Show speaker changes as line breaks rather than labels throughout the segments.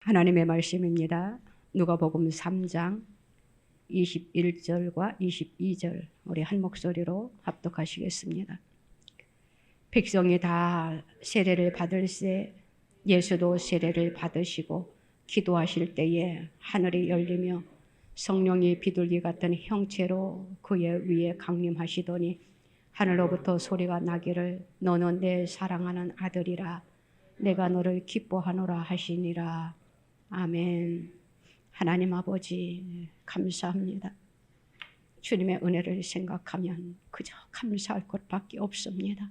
하나님의 말씀입니다. 누가복음 3장 21절과 22절 우리 한 목소리로 합독하시겠습니다. 백성이 다 세례를 받을새 예수도 세례를 받으시고 기도하실 때에 하늘이 열리며 성령이 비둘기 같은 형체로 그의 위에 강림하시더니 하늘로부터 소리가 나기를 너는 내 사랑하는 아들이라 내가 너를 기뻐하노라 하시니라. 아멘. 하나님 아버지 감사합니다. 주님의 은혜를 생각하면 그저 감사할 것밖에 없습니다.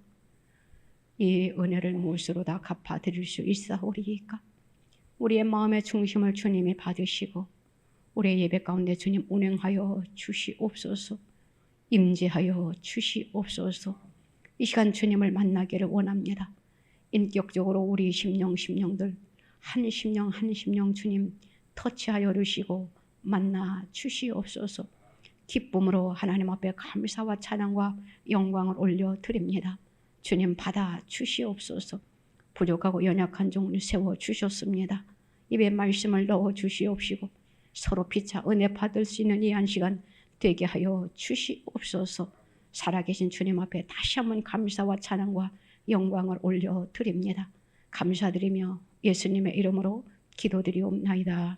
이 은혜를 무엇으로 다 갚아드릴 수 있사오리이까? 우리의 마음의 중심을 주님이 받으시고 우리의 예배 가운데 주님 운행하여 주시옵소서. 임재하여 주시옵소서. 이 시간 주님을 만나기를 원합니다. 인격적으로 우리 심령들 한 심령 주님 터치하여 주시고 만나 주시옵소서. 기쁨으로 하나님 앞에 감사와 찬양과 영광을 올려드립니다. 주님 받아 주시옵소서. 부족하고 연약한 종을 세워주셨습니다. 입에 말씀을 넣어 주시옵시고 서로 피차 은혜 받을 수 있는 이 한 시간 되게 하여 주시옵소서. 살아계신 주님 앞에 다시 한번 감사와 찬양과 영광을 올려드립니다. 감사드리며 예수님의 이름으로 기도드리옵나이다.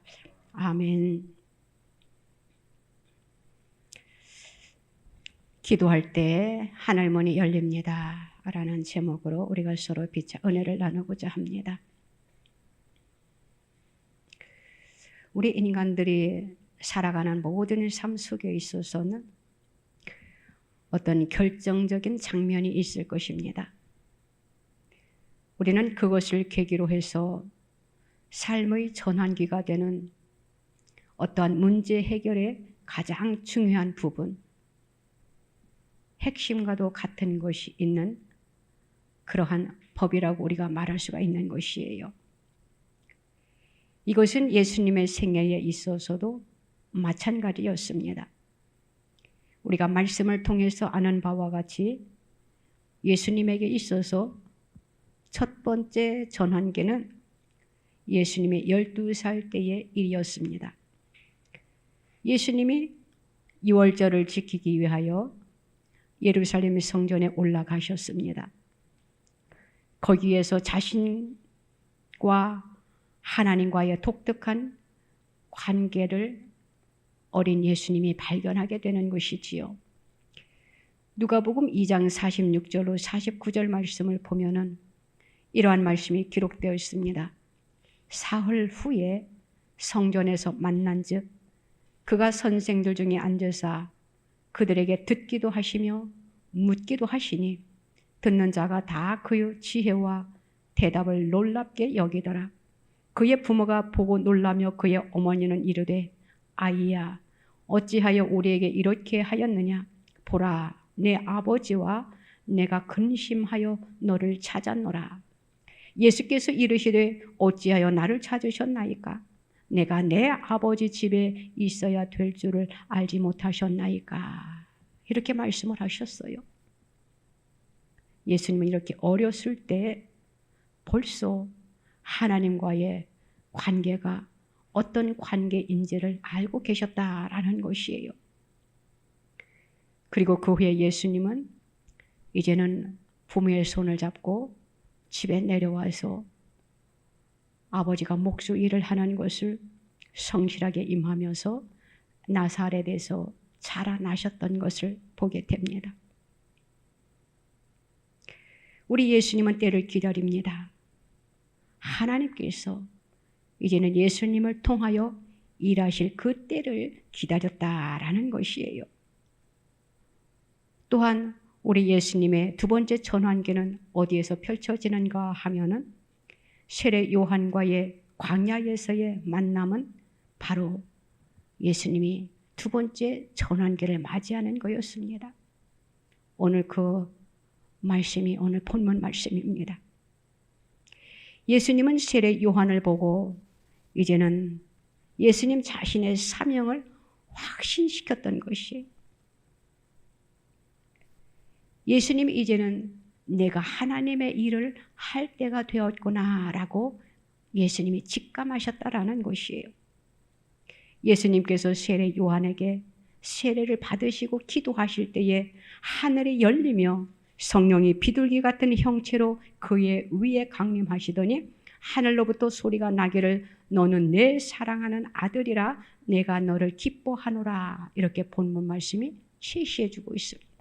아멘. 기도할 때 하늘문이 열립니다 라는 제목으로 우리가 서로 피차 은혜를 나누고자 합니다. 우리 인간들이 살아가는 모든 삶 속에 있어서는 어떤 결정적인 장면이 있을 것입니다. 우리는 그것을 계기로 해서 삶의 전환기가 되는 어떠한 문제 해결의 가장 중요한 부분, 핵심과도 같은 것이 있는 그러한 법이라고 우리가 말할 수가 있는 것이에요. 이것은 예수님의 생애에 있어서도 마찬가지였습니다. 우리가 말씀을 통해서 아는 바와 같이 예수님에게 있어서 첫 번째 전환기는 예수님이 12살 때의 일이었습니다. 예수님이 유월절을 지키기 위하여 예루살렘 성전에 올라가셨습니다. 거기에서 자신과 하나님과의 독특한 관계를 어린 예수님이 발견하게 되는 것이지요. 누가복음 2장 46절로 49절 말씀을 보면은 이러한 말씀이 기록되어 있습니다. 사흘 후에 성전에서 만난즉 그가 선생들 중에 앉으사 그들에게 듣기도 하시며 묻기도 하시니 듣는 자가 다 그의 지혜와 대답을 놀랍게 여기더라. 그의 부모가 보고 놀라며 그의 어머니는 이르되 아이야 어찌하여 우리에게 이렇게 하였느냐? 보라 내 아버지와 내가 근심하여 너를 찾았노라. 예수께서 이르시되 어찌하여 나를 찾으셨나이까? 내가 내 아버지 집에 있어야 될 줄을 알지 못하셨나이까? 이렇게 말씀을 하셨어요. 예수님은 이렇게 어렸을 때 벌써 하나님과의 관계가 어떤 관계인지를 알고 계셨다라는 것이에요. 그리고 그 후에 예수님은 이제는 부모의 손을 잡고 집에 내려와서 아버지가 목수 일을 하는 것을 성실하게 임하면서 나사렛에서 자라나셨던 것을 보게 됩니다. 우리 예수님은 때를 기다립니다. 하나님께서 이제는 예수님을 통하여 일하실 그 때를 기다렸다라는 것이에요. 또한 우리 예수님의 두 번째 전환기는 어디에서 펼쳐지는가 하면은 세례 요한과의 광야에서의 만남은 바로 예수님이 두 번째 전환기를 맞이하는 거였습니다. 오늘 그 말씀이 오늘 본문 말씀입니다. 예수님은 세례 요한을 보고 이제는 예수님 자신의 사명을 확신시켰던 것이 예수님이 이제는 내가 하나님의 일을 할 때가 되었구나라고 예수님이 직감하셨다라는 것이에요. 예수님께서 세례 요한에게 세례를 받으시고 기도하실 때에 하늘이 열리며 성령이 비둘기 같은 형체로 그의 위에 강림하시더니 하늘로부터 소리가 나기를 너는 내 사랑하는 아들이라 내가 너를 기뻐하노라. 이렇게 본문 말씀이 제시해 주고 있습니다.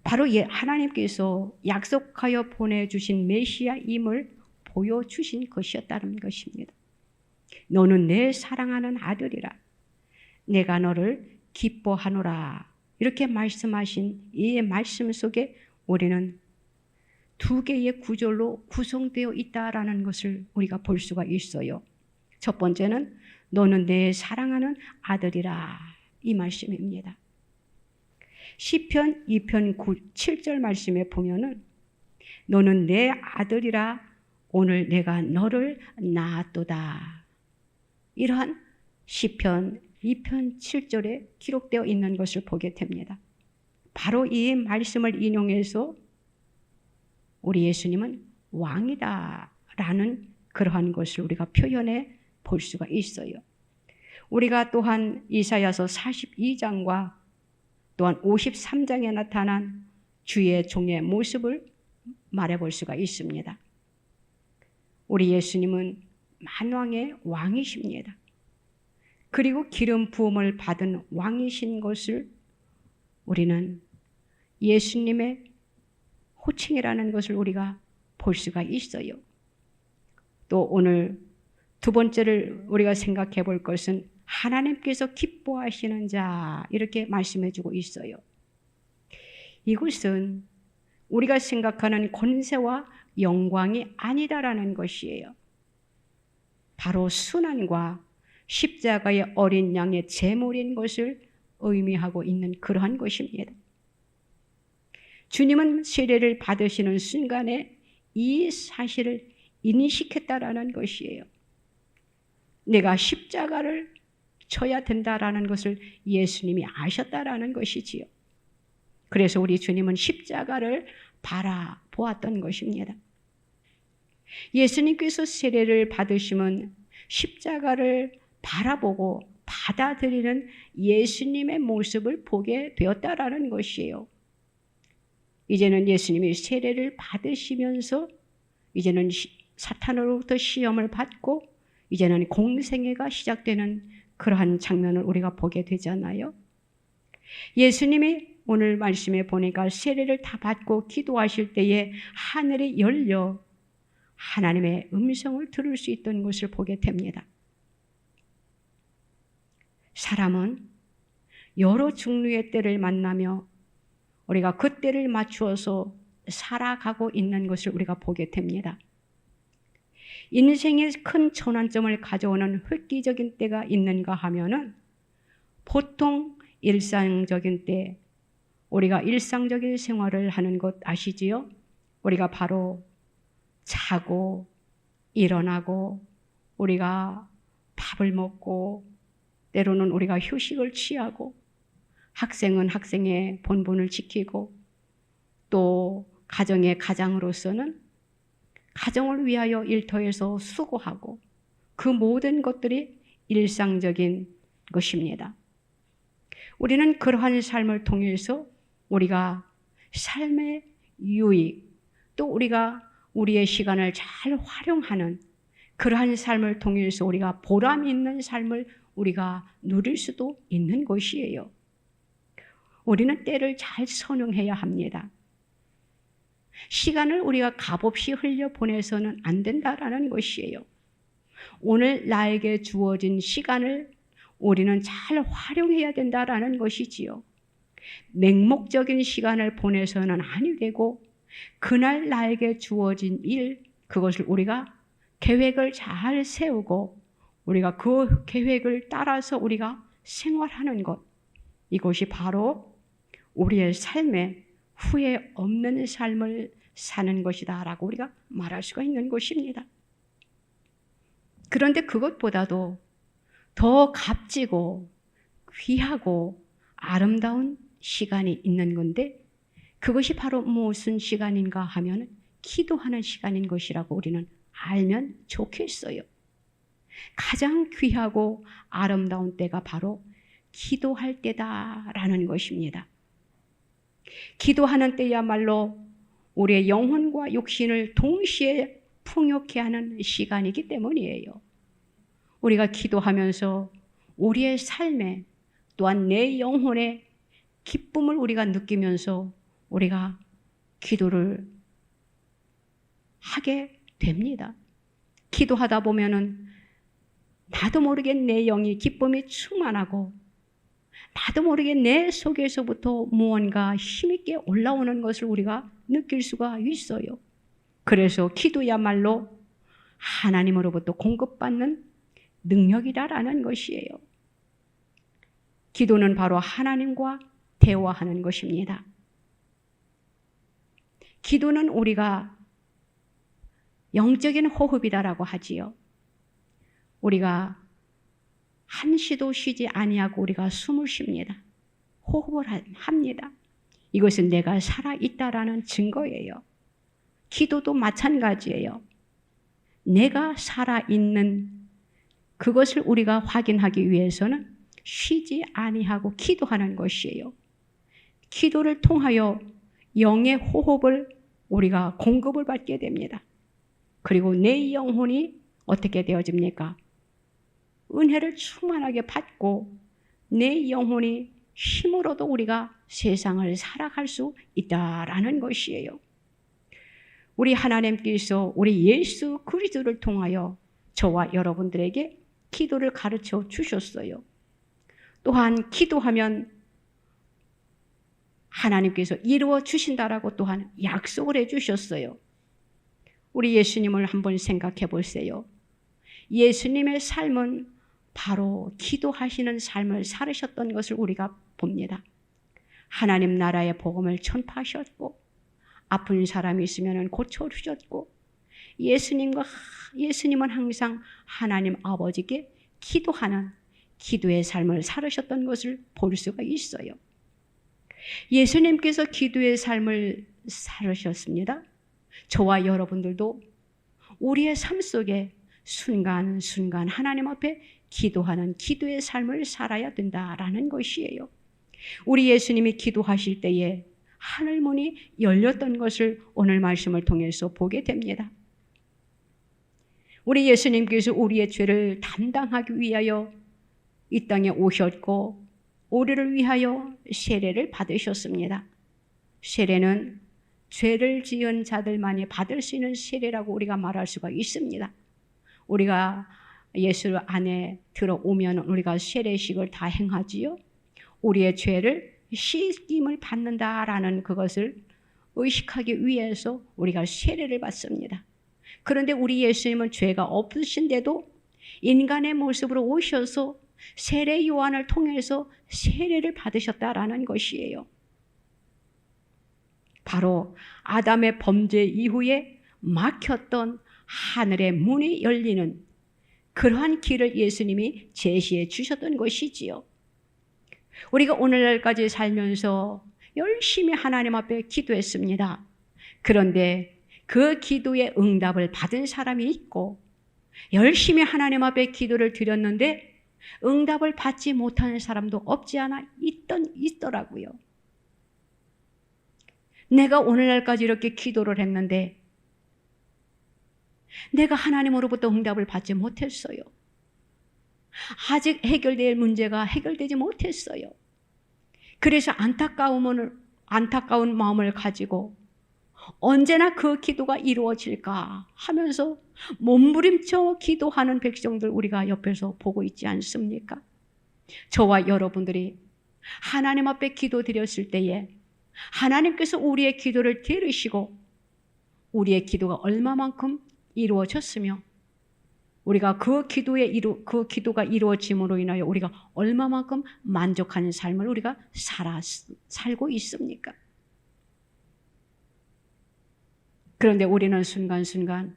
바로 하나님께서 약속하여 보내주신 메시아임을 보여주신 것이었다는 것입니다. 너는 내 사랑하는 아들이라 내가 너를 기뻐하노라. 이렇게 말씀하신 이 말씀 속에 우리는 두 개의 구절로 구성되어 있다라는 것을 우리가 볼 수가 있어요. 첫 번째는 너는 내 사랑하는 아들이라 이 말씀입니다. 시편 2편 7절 말씀에 보면은 너는 내 아들이라 오늘 내가 너를 낳았도다. 이러한 시편 2편 7절에 기록되어 있는 것을 보게 됩니다. 바로 이 말씀을 인용해서 우리 예수님은 왕이다라는 그러한 것을 우리가 표현해 볼 수가 있어요. 우리가 또한 이사야서 42장과 또한 53장에 나타난 주의 종의 모습을 말해 볼 수가 있습니다. 우리 예수님은 만왕의 왕이십니다. 그리고 기름 부음을 받은 왕이신 것을 우리는 예수님의 호칭이라는 것을 우리가 볼 수가 있어요. 또 오늘 두 번째를 우리가 생각해 볼 것은 하나님께서 기뻐하시는 자 이렇게 말씀해 주고 있어요. 이것은 우리가 생각하는 권세와 영광이 아니다라는 것이에요. 바로 순환과 십자가의 어린 양의 제물인 것을 의미하고 있는 그러한 것입니다. 주님은 세례를 받으시는 순간에 이 사실을 인식했다라는 것이에요. 내가 십자가를 쳐야 된다라는 것을 예수님이 아셨다라는 것이지요. 그래서 우리 주님은 십자가를 바라보았던 것입니다. 예수님께서 세례를 받으시면 십자가를 바라보고 받아들이는 예수님의 모습을 보게 되었다라는 것이에요. 이제는 예수님이 세례를 받으시면서 이제는 사탄으로부터 시험을 받고 이제는 공생애가 시작되는 그러한 장면을 우리가 보게 되잖아요. 예수님이 오늘 말씀에 보니까 세례를 다 받고 기도하실 때에 하늘이 열려 하나님의 음성을 들을 수 있던 것을 보게 됩니다. 사람은 여러 종류의 때를 만나며 우리가 그 때를 맞추어서 살아가고 있는 것을 우리가 보게 됩니다. 인생의 큰 전환점을 가져오는 획기적인 때가 있는가 하면은 보통 일상적인 때 우리가 일상적인 생활을 하는 것 아시지요? 우리가 바로 자고 일어나고 우리가 밥을 먹고 때로는 우리가 휴식을 취하고 학생은 학생의 본분을 지키고 또 가정의 가장으로서는 가정을 위하여 일터에서 수고하고 그 모든 것들이 일상적인 것입니다. 우리는 그러한 삶을 통해서 우리가 삶의 유익 또 우리가 우리의 시간을 잘 활용하는 그러한 삶을 통해서 우리가 보람 있는 삶을 우리가 누릴 수도 있는 것이에요. 우리는 때를 잘 선용해야 합니다. 시간을 우리가 값없이 흘려보내서는 안 된다라는 것이에요. 오늘 나에게 주어진 시간을 우리는 잘 활용해야 된다라는 것이지요. 맹목적인 시간을 보내서는 아니 되고 그날 나에게 주어진 일, 그것을 우리가 계획을 잘 세우고 우리가 그 계획을 따라서 우리가 생활하는 것, 이것이 바로 우리의 삶에 후회 없는 삶을 사는 것이다 라고 우리가 말할 수가 있는 것입니다. 그런데 그것보다도 더 값지고 귀하고 아름다운 시간이 있는 건데 그것이 바로 무슨 시간인가 하면 기도하는 시간인 것이라고 우리는 알면 좋겠어요. 가장 귀하고 아름다운 때가 바로 기도할 때다라는 것입니다. 기도하는 때야말로 우리의 영혼과 육신을 동시에 풍요케 하는 시간이기 때문이에요. 우리가 기도하면서 우리의 삶에 또한 내 영혼의 기쁨을 우리가 느끼면서 우리가 기도를 하게 됩니다. 기도하다 보면은 나도 모르게 내 영이 기쁨이 충만하고 나도 모르게 내 속에서부터 무언가 힘있게 올라오는 것을 우리가 느낄 수가 있어요. 그래서 기도야말로 하나님으로부터 공급받는 능력이다라는 것이에요. 기도는 바로 하나님과 대화하는 것입니다. 기도는 우리가 영적인 호흡이다라고 하지요. 우리가 한시도 쉬지 아니하고 우리가 숨을 쉽니다. 호흡을 합니다. 이것은 내가 살아있다라는 증거예요. 기도도 마찬가지예요. 내가 살아있는 그것을 우리가 확인하기 위해서는 쉬지 아니하고 기도하는 것이에요. 기도를 통하여 영의 호흡을 우리가 공급을 받게 됩니다. 그리고 내 영혼이 어떻게 되어집니까? 은혜를 충만하게 받고 내 영혼이 힘으로도 우리가 세상을 살아갈 수 있다라는 것이에요. 우리 하나님께서 우리 예수 그리스도를 통하여 저와 여러분들에게 기도를 가르쳐 주셨어요. 또한 기도하면 하나님께서 이루어 주신다라고 또한 약속을 해 주셨어요. 우리 예수님을 한번 생각해 보세요. 예수님의 삶은 바로 기도하시는 삶을 살으셨던 것을 우리가 봅니다. 하나님 나라의 복음을 전파하셨고 아픈 사람이 있으면 고쳐주셨고 예수님은 항상 하나님 아버지께 기도하는 기도의 삶을 살으셨던 것을 볼 수가 있어요. 예수님께서 기도의 삶을 살으셨습니다. 저와 여러분들도 우리의 삶 속에 순간순간 하나님 앞에 기도하는 기도의 삶을 살아야 된다라는 것이에요. 우리 예수님이 기도하실 때에 하늘문이 열렸던 것을 오늘 말씀을 통해서 보게 됩니다. 우리 예수님께서 우리의 죄를 담당하기 위하여 이 땅에 오셨고 우리를 위하여 세례를 받으셨습니다. 세례는 죄를 지은 자들만이 받을 수 있는 세례라고 우리가 말할 수가 있습니다. 우리가 예수 안에 들어오면 우리가 세례식을 다 행하지요. 우리의 죄를 씻김을 받는다라는 그것을 의식하기 위해서 우리가 세례를 받습니다. 그런데 우리 예수님은 죄가 없으신데도 인간의 모습으로 오셔서 세례 요한을 통해서 세례를 받으셨다라는 것이에요. 바로 아담의 범죄 이후에 막혔던 하늘의 문이 열리는 그러한 길을 예수님이 제시해 주셨던 것이지요. 우리가 오늘날까지 살면서 열심히 하나님 앞에 기도했습니다. 그런데 그 기도의 응답을 받은 사람이 있고 열심히 하나님 앞에 기도를 드렸는데 응답을 받지 못하는 사람도 없지 않아 있더라고요. 내가 오늘날까지 이렇게 기도를 했는데 내가 하나님으로부터 응답을 받지 못했어요. 아직 해결될 문제가 해결되지 못했어요. 그래서 안타까운 마음을 가지고 언제나 그 기도가 이루어질까 하면서 몸부림쳐 기도하는 백성들 우리가 옆에서 보고 있지 않습니까? 저와 여러분들이 하나님 앞에 기도드렸을 때에 하나님께서 우리의 기도를 들으시고 우리의 기도가 얼마만큼 이루어졌으며 우리가 그 기도가 이루어짐으로 인하여 우리가 얼마만큼 만족하는 삶을 우리가 살고 있습니까? 그런데 우리는 순간순간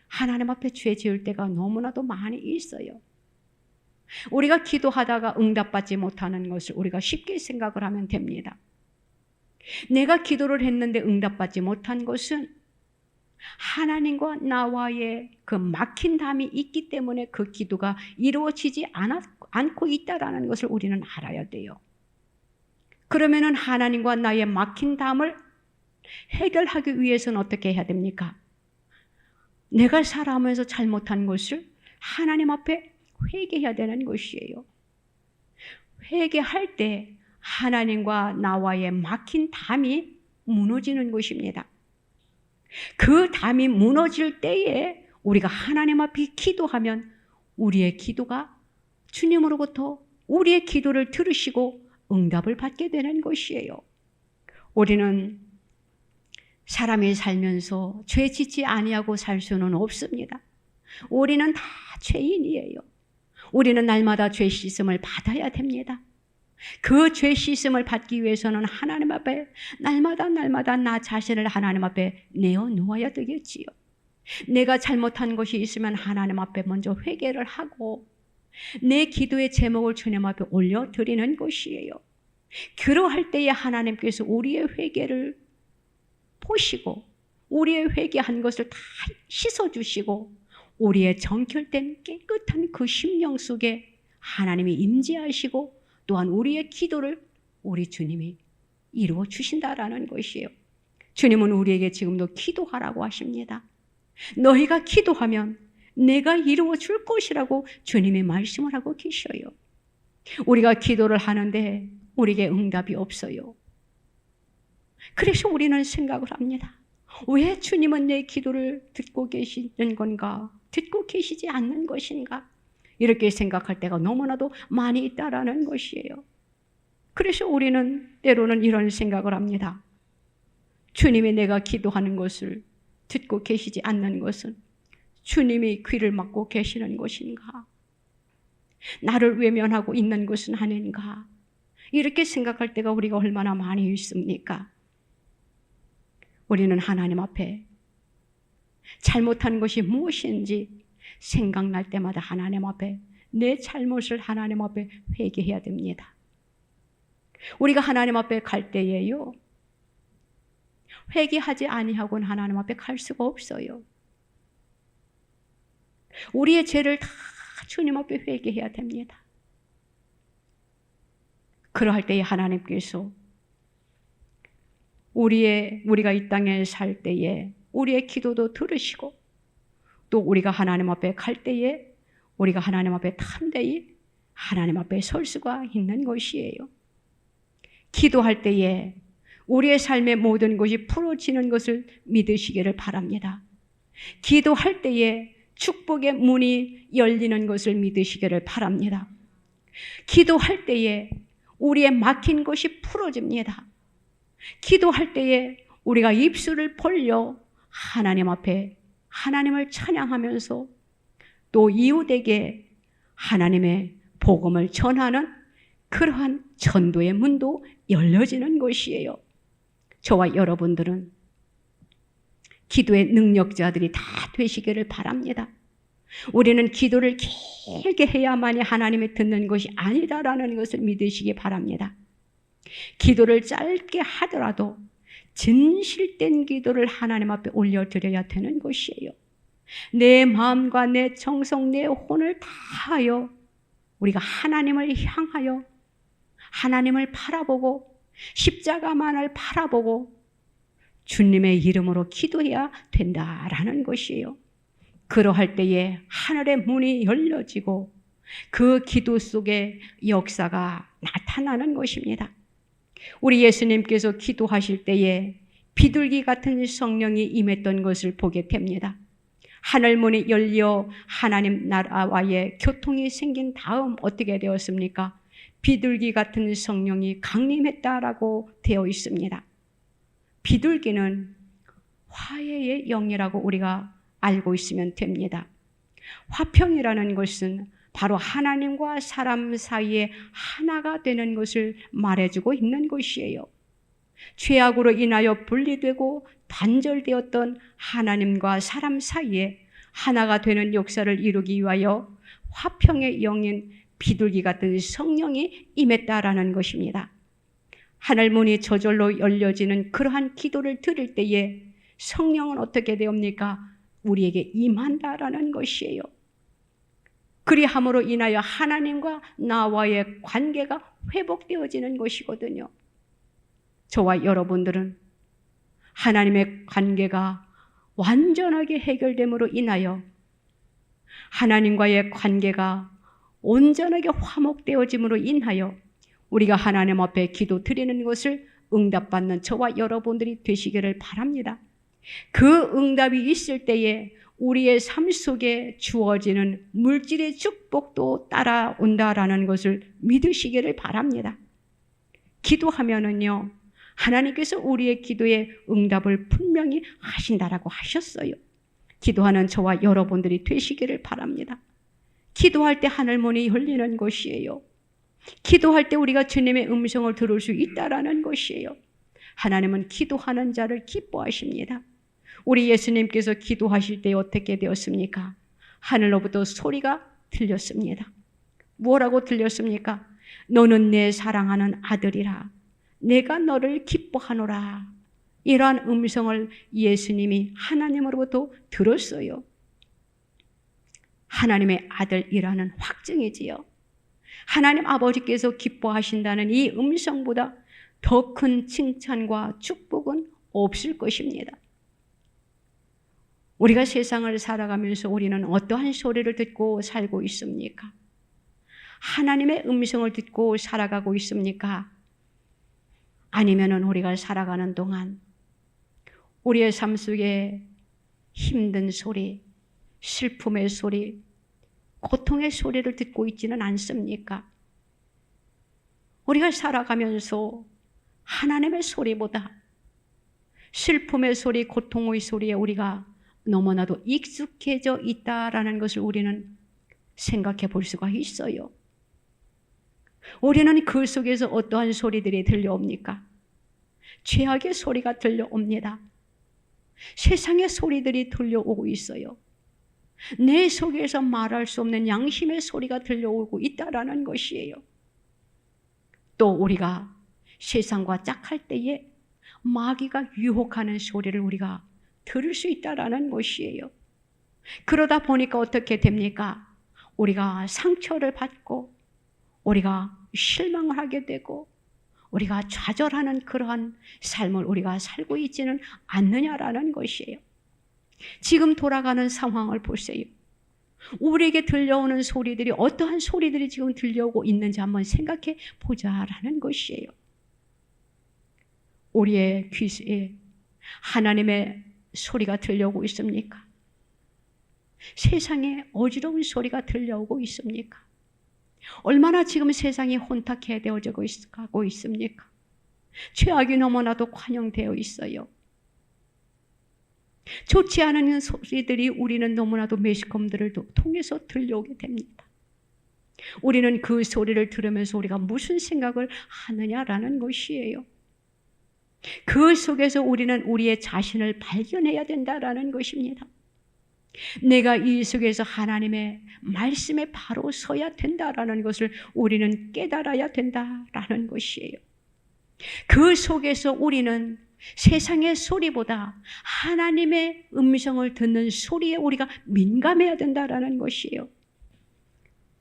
하나님 앞에 죄 지을 때가 너무나도 많이 있어요. 우리가 기도하다가 응답받지 못하는 것을 우리가 쉽게 생각을 하면 됩니다. 내가 기도를 했는데 응답받지 못한 것은 하나님과 나와의 그 막힌 담이 있기 때문에 그 기도가 이루어지지 않고 있다라는 것을 우리는 알아야 돼요. 그러면은 하나님과 나의 막힌 담을 해결하기 위해서는 어떻게 해야 됩니까? 내가 살아가면서 잘못한 것을 하나님 앞에 회개해야 되는 것이에요. 회개할 때 하나님과 나와의 막힌 담이 무너지는 것입니다. 그 담이 무너질 때에 우리가 하나님 앞에 기도하면 우리의 기도가 주님으로부터 우리의 기도를 들으시고 응답을 받게 되는 것이에요. 우리는 사람이 살면서 죄 짓지 아니하고 살 수는 없습니다. 우리는 다 죄인이에요. 우리는 날마다 죄 씻음을 받아야 됩니다. 그 죄 씻음을 받기 위해서는 하나님 앞에 날마다 나 자신을 하나님 앞에 내어놓아야 되겠지요. 내가 잘못한 것이 있으면 하나님 앞에 먼저 회개를 하고 내 기도의 제목을 주님 앞에 올려드리는 것이에요. 그러할 때에 하나님께서 우리의 회개를 보시고 우리의 회개한 것을 다 씻어주시고 우리의 정결된 깨끗한 그 심령 속에 하나님이 임재하시고 또한 우리의 기도를 우리 주님이 이루어 주신다라는 것이에요. 주님은 우리에게 지금도 기도하라고 하십니다. 너희가 기도하면 내가 이루어 줄 것이라고 주님이 말씀을 하고 계셔요. 우리가 기도를 하는데 우리에게 응답이 없어요. 그래서 우리는 생각을 합니다. 왜 주님은 내 기도를 듣고 계시는 건가? 듣고 계시지 않는 것인가? 이렇게 생각할 때가 너무나도 많이 있다라는 것이에요. 그래서 우리는 때로는 이런 생각을 합니다. 주님이 내가 기도하는 것을 듣고 계시지 않는 것은 주님이 귀를 막고 계시는 것인가? 나를 외면하고 있는 것은 아닌가? 이렇게 생각할 때가 우리가 얼마나 많이 있습니까? 우리는 하나님 앞에 잘못한 것이 무엇인지 생각날 때마다 하나님 앞에 내 잘못을 하나님 앞에 회개해야 됩니다. 우리가 하나님 앞에 갈 때에요, 회개하지 아니하고는 하나님 앞에 갈 수가 없어요. 우리의 죄를 다 주님 앞에 회개해야 됩니다. 그러할 때에 하나님께서 우리가 이 땅에 살 때에 우리의 기도도 들으시고 또 우리가 하나님 앞에 갈 때에 우리가 하나님 앞에 담대히 하나님 앞에 설 수가 있는 것이에요. 기도할 때에 우리의 삶의 모든 것이 풀어지는 것을 믿으시기를 바랍니다. 기도할 때에 축복의 문이 열리는 것을 믿으시기를 바랍니다. 기도할 때에 우리의 막힌 것이 풀어집니다. 기도할 때에 우리가 입술을 벌려 하나님 앞에 하나님을 찬양하면서 또 이웃에게 하나님의 복음을 전하는 그러한 전도의 문도 열려지는 것이에요. 저와 여러분들은 기도의 능력자들이 다 되시기를 바랍니다. 우리는 기도를 길게 해야만이 하나님이 듣는 것이 아니다라는 것을 믿으시기 바랍니다. 기도를 짧게 하더라도 진실된 기도를 하나님 앞에 올려드려야 되는 것이에요. 내 마음과 내 정성, 내 혼을 다하여 우리가 하나님을 향하여 하나님을 바라보고 십자가만을 바라보고 주님의 이름으로 기도해야 된다라는 것이에요. 그러할 때에 하늘의 문이 열려지고 그 기도 속에 역사가 나타나는 것입니다. 우리 예수님께서 기도하실 때에 비둘기 같은 성령이 임했던 것을 보게 됩니다. 하늘문이 열려 하나님 나라와의 교통이 생긴 다음 어떻게 되었습니까? 비둘기 같은 성령이 강림했다라고 되어 있습니다. 비둘기는 화해의 영이라고 우리가 알고 있으면 됩니다. 화평이라는 것은 바로 하나님과 사람 사이에 하나가 되는 것을 말해주고 있는 것이에요. 죄악으로 인하여 분리되고 단절되었던 하나님과 사람 사이에 하나가 되는 역사를 이루기 위하여 화평의 영인 비둘기 같은 성령이 임했다라는 것입니다. 하늘문이 저절로 열려지는 그러한 기도를 드릴 때에 성령은 어떻게 되옵니까? 우리에게 임한다라는 것이에요. 그리함으로 인하여 하나님과 나와의 관계가 회복되어지는 것이거든요. 저와 여러분들은 하나님의 관계가 완전하게 해결됨으로 인하여 하나님과의 관계가 온전하게 화목되어짐으로 인하여 우리가 하나님 앞에 기도 드리는 것을 응답받는 저와 여러분들이 되시기를 바랍니다. 그 응답이 있을 때에 우리의 삶 속에 주어지는 물질의 축복도 따라온다라는 것을 믿으시기를 바랍니다. 기도하면은요, 하나님께서 우리의 기도에 응답을 분명히 하신다라고 하셨어요. 기도하는 저와 여러분들이 되시기를 바랍니다. 기도할 때 하늘문이 열리는 것이에요. 기도할 때 우리가 주님의 음성을 들을 수 있다라는 것이에요. 하나님은 기도하는 자를 기뻐하십니다. 우리 예수님께서 기도하실 때 어떻게 되었습니까? 하늘로부터 소리가 들렸습니다. 뭐라고 들렸습니까? 너는 내 사랑하는 아들이라. 내가 너를 기뻐하노라. 이러한 음성을 예수님이 하나님으로부터 들었어요. 하나님의 아들이라는 확증이지요. 하나님 아버지께서 기뻐하신다는 이 음성보다 더 큰 칭찬과 축복은 없을 것입니다. 우리가 세상을 살아가면서 우리는 어떠한 소리를 듣고 살고 있습니까? 하나님의 음성을 듣고 살아가고 있습니까? 아니면은 우리가 살아가는 동안 우리의 삶 속에 힘든 소리, 슬픔의 소리, 고통의 소리를 듣고 있지는 않습니까? 우리가 살아가면서 하나님의 소리보다 슬픔의 소리, 고통의 소리에 우리가 너무나도 익숙해져 있다라는 것을 우리는 생각해 볼 수가 있어요. 우리는 그 속에서 어떠한 소리들이 들려옵니까? 죄악의 소리가 들려옵니다. 세상의 소리들이 들려오고 있어요. 내 속에서 말할 수 없는 양심의 소리가 들려오고 있다라는 것이에요. 또 우리가 세상과 짝할 때에 마귀가 유혹하는 소리를 우리가 들을 수 있다라는 것이에요. 그러다 보니까 어떻게 됩니까? 우리가 상처를 받고 우리가 실망을 하게 되고 우리가 좌절하는 그러한 삶을 우리가 살고 있지는 않느냐라는 것이에요. 지금 돌아가는 상황을 보세요. 우리에게 들려오는 소리들이 어떠한 소리들이 지금 들려오고 있는지 한번 생각해 보자라는 것이에요. 우리의 귀에 하나님의 소리가 들려오고 있습니까? 세상에 어지러운 소리가 들려오고 있습니까? 얼마나 지금 세상이 혼탁해 가고 있습니까? 죄악이 너무나도 관영되어 있어요. 좋지 않은 소리들이 우리는 너무나도 매스컴들을 통해서 들려오게 됩니다. 우리는 그 소리를 들으면서 우리가 무슨 생각을 하느냐라는 것이에요. 그 속에서 우리는 우리의 자신을 발견해야 된다라는 것입니다. 내가 이 속에서 하나님의 말씀에 바로 서야 된다라는 것을 우리는 깨달아야 된다라는 것이에요. 그 속에서 우리는 세상의 소리보다 하나님의 음성을 듣는 소리에 우리가 민감해야 된다라는 것이에요.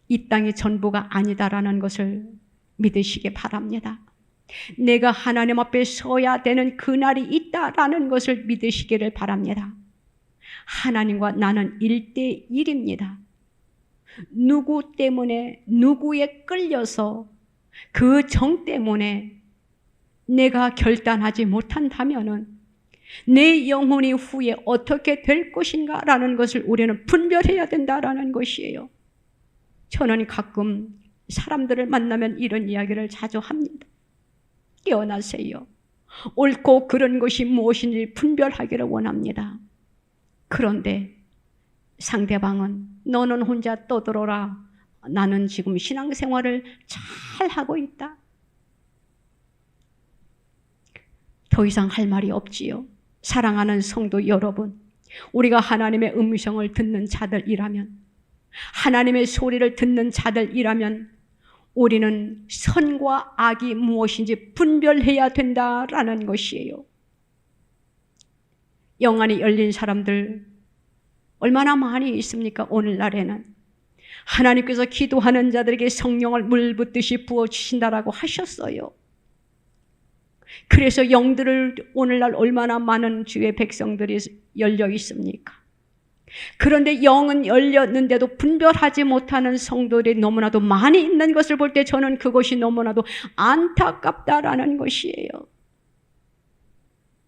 이 땅이 전부가 아니다라는 것을 믿으시기 바랍니다. 내가 하나님 앞에 서야 되는 그날이 있다라는 것을 믿으시기를 바랍니다. 하나님과 나는 1대1입니다. 누구 때문에 누구에 끌려서 그 정 때문에 내가 결단하지 못한다면은 내 영혼이 후에 어떻게 될 것인가라는 것을 우리는 분별해야 된다라는 것이에요. 저는 가끔 사람들을 만나면 이런 이야기를 자주 합니다. 깨어나세요. 옳고 그른 것이 무엇인지 분별하기를 원합니다. 그런데 상대방은 너는 혼자 떠들어라. 나는 지금 신앙생활을 잘 하고 있다. 더 이상 할 말이 없지요. 사랑하는 성도 여러분, 우리가 하나님의 음성을 듣는 자들이라면, 하나님의 소리를 듣는 자들이라면 우리는 선과 악이 무엇인지 분별해야 된다라는 것이에요. 영안이 열린 사람들 얼마나 많이 있습니까? 오늘날에는 하나님께서 기도하는 자들에게 성령을 물붓듯이 부어주신다라고 하셨어요. 그래서 영들을 오늘날 얼마나 많은 주의 백성들이 열려 있습니까? 그런데 영은 열렸는데도 분별하지 못하는 성도들이 너무나도 많이 있는 것을 볼 때 저는 그것이 너무나도 안타깝다라는 것이에요.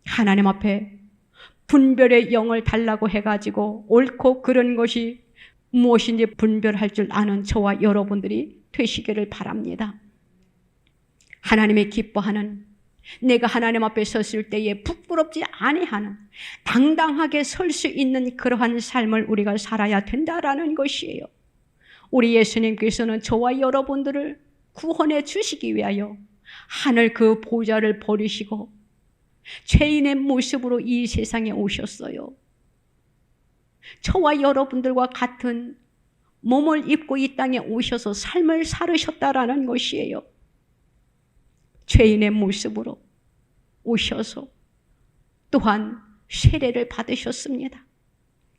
하나님 앞에 분별의 영을 달라고 해가지고 옳고 그른 것이 무엇인지 분별할 줄 아는 저와 여러분들이 되시기를 바랍니다. 하나님의 기뻐하는, 내가 하나님 앞에 섰을 때에 부끄럽지 아니하는, 당당하게 설 수 있는 그러한 삶을 우리가 살아야 된다라는 것이에요. 우리 예수님께서는 저와 여러분들을 구원해 주시기 위하여 하늘 그 보좌를 버리시고 죄인의 모습으로 이 세상에 오셨어요. 저와 여러분들과 같은 몸을 입고 이 땅에 오셔서 삶을 살으셨다라는 것이에요. 죄인의 모습으로 오셔서 또한 세례를 받으셨습니다.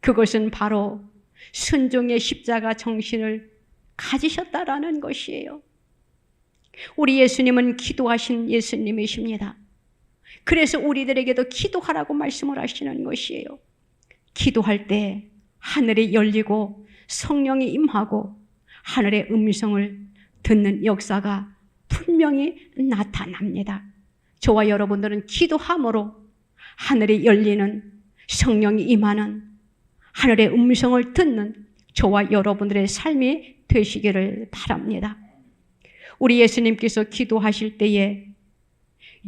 그것은 바로 순종의 십자가 정신을 가지셨다라는 것이에요. 우리 예수님은 기도하신 예수님이십니다. 그래서 우리들에게도 기도하라고 말씀을 하시는 것이에요. 기도할 때 하늘이 열리고 성령이 임하고 하늘의 음성을 듣는 역사가 분명히 나타납니다. 저와 여러분들은 기도함으로 하늘이 열리는, 성령이 임하는, 하늘의 음성을 듣는 저와 여러분들의 삶이 되시기를 바랍니다. 우리 예수님께서 기도하실 때에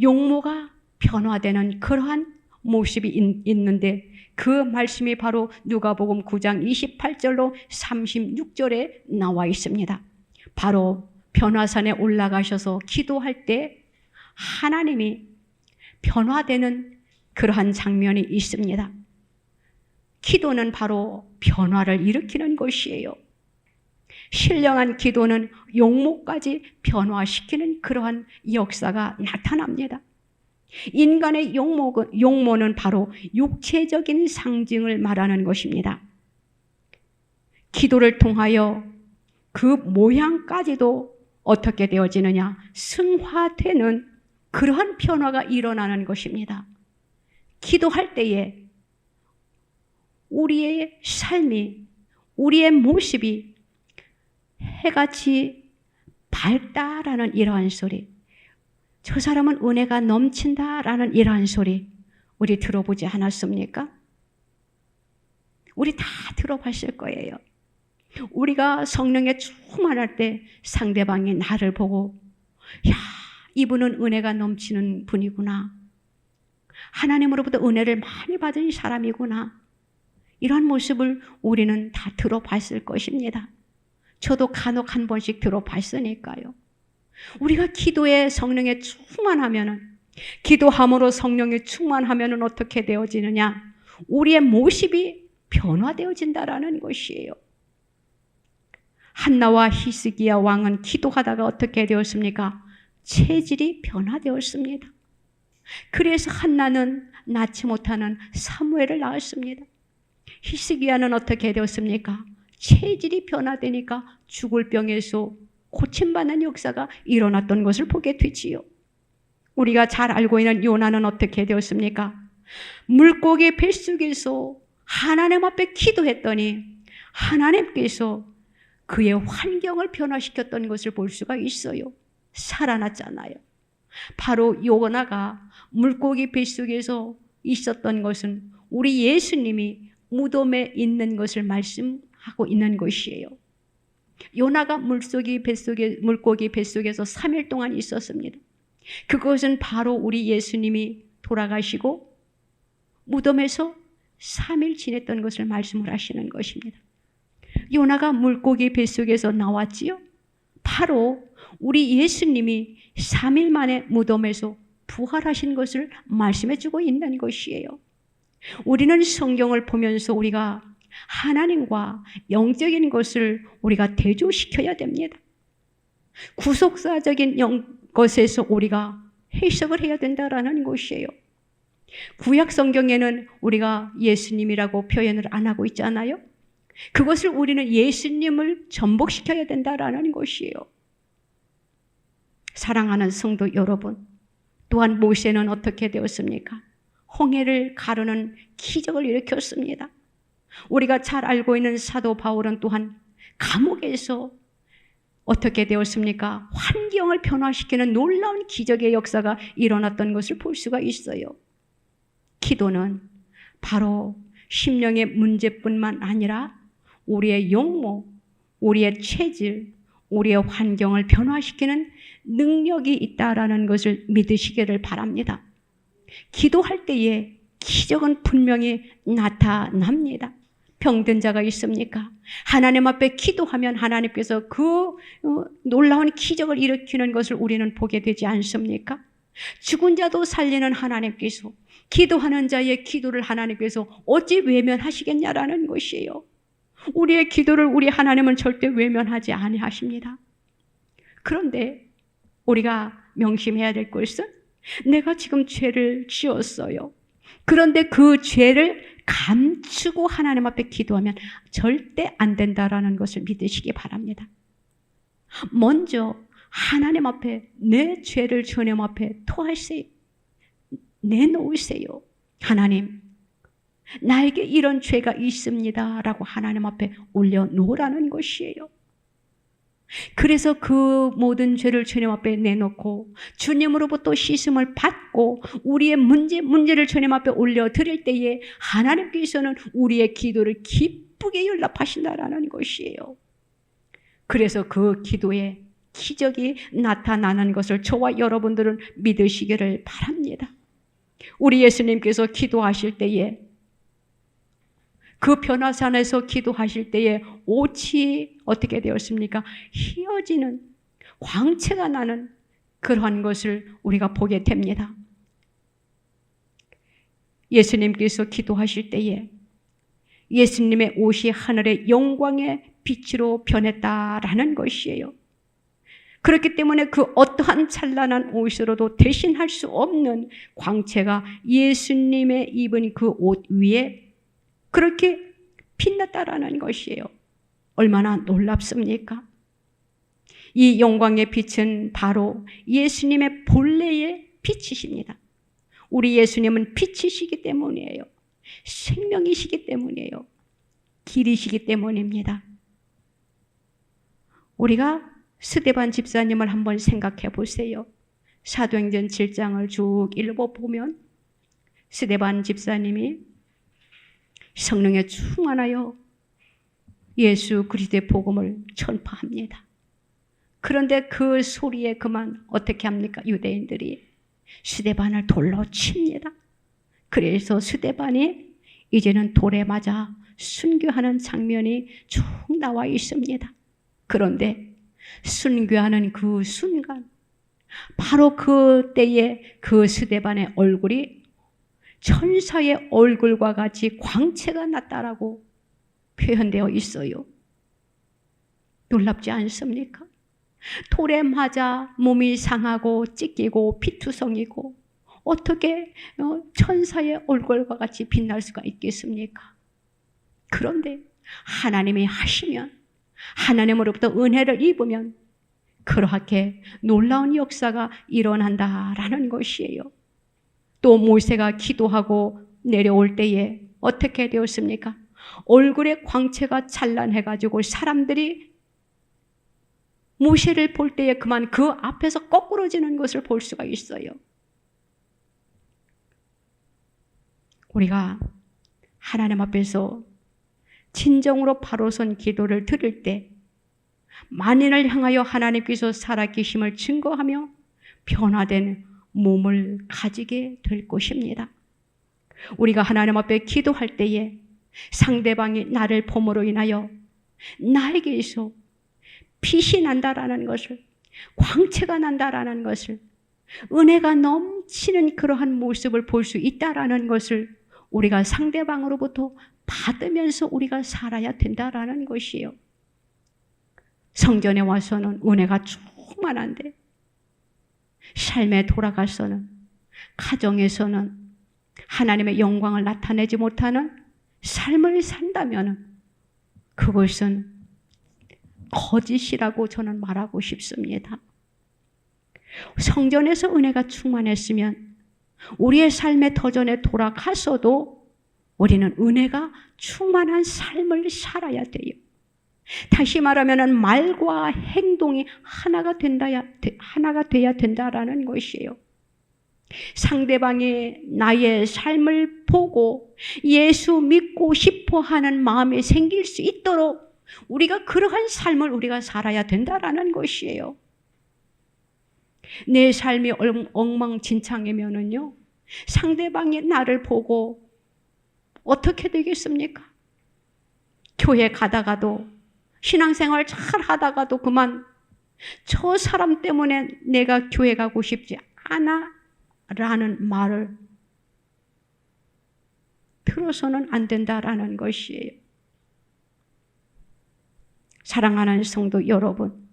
용모가 변화되는 그러한 모습이 있는데 그 말씀이 바로 누가복음 9장 28절로 36절에 나와 있습니다. 바로 변화산에 올라가셔서 기도할 때 하나님이 변화되는 그러한 장면이 있습니다. 기도는 바로 변화를 일으키는 것이에요. 신령한 기도는 용모까지 변화시키는 그러한 역사가 나타납니다. 인간의 용모는 바로 육체적인 상징을 말하는 것입니다. 기도를 통하여 그 모양까지도 어떻게 되어지느냐? 승화되는 그러한 변화가 일어나는 것입니다. 기도할 때에 우리의 삶이, 우리의 모습이 해같이 밝다라는 이러한 소리, 저 사람은 은혜가 넘친다라는 이러한 소리 우리 들어보지 않았습니까? 우리 다 들어봤을 거예요. 우리가 성령에 충만할 때 상대방이 나를 보고 야, 이분은 은혜가 넘치는 분이구나. 하나님으로부터 은혜를 많이 받은 사람이구나. 이런 모습을 우리는 다 들어봤을 것입니다. 저도 간혹 한 번씩 들어봤으니까요. 우리가 기도에 성령에 충만하면은, 기도함으로 성령에 충만하면은 어떻게 되어지느냐? 우리의 모습이 변화되어진다라는 것이에요. 한나와 히스기야 왕은 기도하다가 어떻게 되었습니까? 체질이 변화되었습니다. 그래서 한나는 낳지 못하는 사무엘을 낳았습니다. 히스기야는 어떻게 되었습니까? 체질이 변화되니까 죽을 병에서 고침받는 역사가 일어났던 것을 보게 되지요. 우리가 잘 알고 있는 요나는 어떻게 되었습니까? 물고기 뱃속에서 하나님 앞에 기도했더니 하나님께서 그의 환경을 변화시켰던 것을 볼 수가 있어요. 살아났잖아요. 바로 요나가 물고기 뱃속에서 있었던 것은 우리 예수님이 무덤에 있는 것을 말씀하고 있는 것이에요. 요나가 물고기 뱃속에서 3일 동안 있었습니다. 그것은 바로 우리 예수님이 돌아가시고 무덤에서 3일 지냈던 것을 말씀을 하시는 것입니다. 요나가 물고기 뱃속에서 나왔지요. 바로 우리 예수님이 3일 만에 무덤에서 부활하신 것을 말씀해 주고 있는 것이에요. 우리는 성경을 보면서 우리가 하나님과 영적인 것을 우리가 대조시켜야 됩니다. 구속사적인 것에서 우리가 해석을 해야 된다라는 것이에요. 구약 성경에는 우리가 예수님이라고 표현을 안 하고 있잖아요. 그것을 우리는 예수님을 전복시켜야 된다라는 것이에요. 사랑하는 성도 여러분, 또한 모세는 어떻게 되었습니까? 홍해를 가르는 기적을 일으켰습니다. 우리가 잘 알고 있는 사도 바울은 또한 감옥에서 어떻게 되었습니까? 환경을 변화시키는 놀라운 기적의 역사가 일어났던 것을 볼 수가 있어요. 기도는 바로 심령의 문제뿐만 아니라 우리의 용모, 우리의 체질, 우리의 환경을 변화시키는 능력이 있다라는 것을 믿으시기를 바랍니다. 기도할 때에 기적은 분명히 나타납니다. 병든 자가 있습니까? 하나님 앞에 기도하면 하나님께서 그 놀라운 기적을 일으키는 것을 우리는 보게 되지 않습니까? 죽은 자도 살리는 하나님께서 기도하는 자의 기도를 하나님께서 어찌 외면하시겠냐라는 것이에요. 우리의 기도를 우리 하나님은 절대 외면하지 아니하십니다. 그런데 우리가 명심해야 될 것은 내가 지금 죄를 지었어요. 그런데 그 죄를 감추고 하나님 앞에 기도하면 절대 안 된다라는 것을 믿으시기 바랍니다. 먼저 하나님 앞에 내 죄를 주님 앞에 토하세요. 내놓으세요. 하나님, 나에게 이런 죄가 있습니다 라고 하나님 앞에 올려놓으라는 것이에요. 그래서 그 모든 죄를 주님 앞에 내놓고 주님으로부터 씻음을 받고 우리의 문제를 주님 앞에 올려드릴 때에 하나님께서는 우리의 기도를 기쁘게 연락하신다라는 것이에요. 그래서 그 기도에 기적이 나타나는 것을 저와 여러분들은 믿으시기를 바랍니다. 우리 예수님께서 기도하실 때에 그 변화산에서 기도하실 때에 옷이 어떻게 되었습니까? 휘어지는 광채가 나는 그러한 것을 우리가 보게 됩니다. 예수님께서 기도하실 때에 예수님의 옷이 하늘의 영광의 빛으로 변했다라는 것이에요. 그렇기 때문에 그 어떠한 찬란한 옷으로도 대신할 수 없는 광채가 예수님의 입은 그 옷 위에 그렇게 빛났다라는 것이에요. 얼마나 놀랍습니까? 이 영광의 빛은 바로 예수님의 본래의 빛이십니다. 우리 예수님은 빛이시기 때문이에요. 생명이시기 때문이에요. 길이시기 때문입니다. 우리가 스데반 집사님을 한번 생각해 보세요. 사도행전 7장을 쭉 읽어보면 스데반 집사님이 성령에 충만하여 예수 그리스도의 복음을 전파합니다. 그런데 그 소리에 그만 어떻게 합니까? 유대인들이 스데반을 돌로 칩니다. 그래서 스데반이 이제는 돌에 맞아 순교하는 장면이 쭉 나와 있습니다. 그런데 순교하는 그 순간 바로 그때에 그 스데반의 얼굴이 천사의 얼굴과 같이 광채가 났다라고 표현되어 있어요. 놀랍지 않습니까? 돌에 맞아 몸이 상하고 찢기고 피투성이고 어떻게 천사의 얼굴과 같이 빛날 수가 있겠습니까? 그런데 하나님이 하시면 하나님으로부터 은혜를 입으면 그렇게 놀라운 역사가 일어난다라는 것이에요. 또 모세가 기도하고 내려올 때에 어떻게 되었습니까? 얼굴에 광채가 찬란해가지고 사람들이 모세를 볼 때에 그만 그 앞에서 거꾸러지는 것을 볼 수가 있어요. 우리가 하나님 앞에서 진정으로 바로 선 기도를 드릴 때 만인을 향하여 하나님께서 살아계심을 증거하며 변화된 몸을 가지게 될 것입니다. 우리가 하나님 앞에 기도할 때에 상대방이 나를 봄으로 인하여 나에게서 빛이 난다라는 것을, 광채가 난다라는 것을, 은혜가 넘치는 그러한 모습을 볼 수 있다라는 것을 우리가 상대방으로부터 받으면서 우리가 살아야 된다라는 것이에요. 성전에 와서는 은혜가 충만한데 삶에 돌아가서는, 가정에서는 하나님의 영광을 나타내지 못하는 삶을 산다면 그것은 거짓이라고 저는 말하고 싶습니다. 성전에서 은혜가 충만했으면 우리의 삶의 터전에 돌아가서도 우리는 은혜가 충만한 삶을 살아야 돼요. 다시 말하면 말과 행동이 하나가 돼야 된다라는 것이에요. 상대방이 나의 삶을 보고 예수 믿고 싶어 하는 마음이 생길 수 있도록 우리가 그러한 삶을 우리가 살아야 된다라는 것이에요. 내 삶이 엉망진창이면은요, 상대방이 나를 보고 어떻게 되겠습니까? 교회 가다가도 신앙생활 잘 하다가도 그만 저 사람 때문에 내가 교회 가고 싶지 않아 라는 말을 들어서는 안 된다라는 것이에요. 사랑하는 성도 여러분,